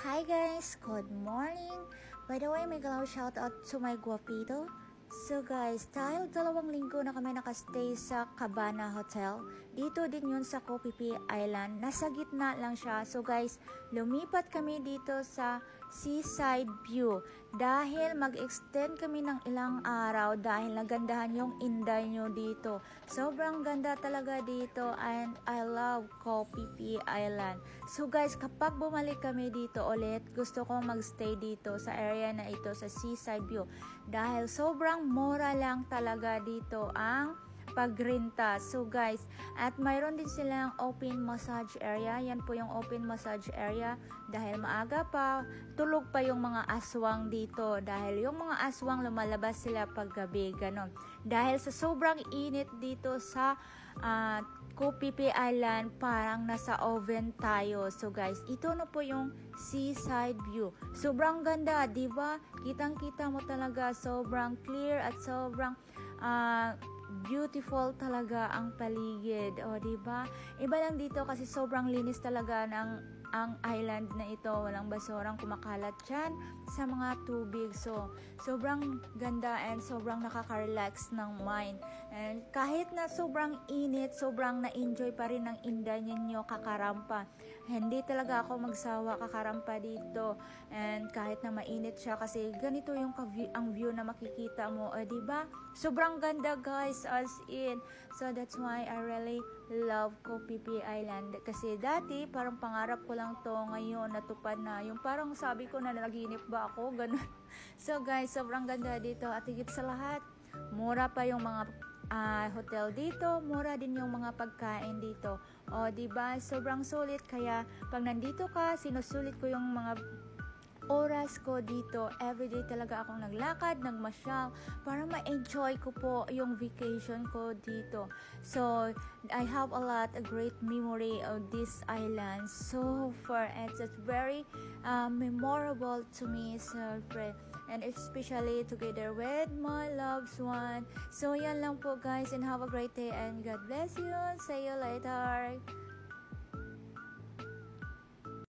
Hi guys, good morning. By the way, may galaw shout out to my guapito. So guys, dahil 2 linggo na kami nakastay sa Cabana Hotel, dito din yun sa Koh Phi Phi Island, nasa gitna lang siya. So guys, lumipat kami dito sa Seaside View dahil mag-extend kami ng ilang araw dahil nagandahan yung inday nyo dito. Sobrang ganda talaga dito and I love Koh Phi Phi Island. So guys, kapag bumalik kami dito ulit, gusto ko magstay dito sa area na ito sa Seaside View dahil sobrang mura lang talaga dito ang pagrenta. So guys, at mayroon din silang open massage area. Yan po yung open massage area dahil maaga pa, tulog pa yung mga aswang dito dahil yung mga aswang lumalabas sila pag gabi, ganon. Dahil sa sobrang init dito sa Koh Phi Phi Island, parang nasa oven tayo. So guys, ito na po yung Seaside View. Sobrang ganda, di ba? Kitang-kita mo talaga, sobrang clear at sobrang beautiful talaga ang paligid. O, di ba? Iba lang dito kasi sobrang linis talaga ng ang island na ito. Walang basurang kumakalat dyan sa mga tubig. So, sobrang ganda and sobrang nakaka-relax ng mind. And kahit na sobrang init, sobrang na-enjoy pa rin ng inday ninyo kakarampa. Hindi talaga ako magsawa kakarampa dito. And kahit na mainit siya kasi ganito yung ang view na makikita mo. Diba? Sobrang ganda guys, as in. So that's why I really love Koh Phi Phi Island. Kasi dati parang pangarap ko lang to, ngayon natupad na. Yung parang sabi ko na naginip ba ako? Ganun. So guys, sobrang ganda dito. At higit sa lahat, mura pa yung mga hotel dito, mura din yung mga pagkain dito. O, diba? Sobrang sulit. Kaya, pag nandito ka, sinusulit ko yung mga oras ko dito. Everyday talaga akong naglakad, nagmasyal, para ma-enjoy ko po yung vacation ko dito. So, I have a great memory of this island. So far, it's very memorable to me, so and especially together with my loved one. So, yan lang po guys, and have a great day and God bless you. See you later.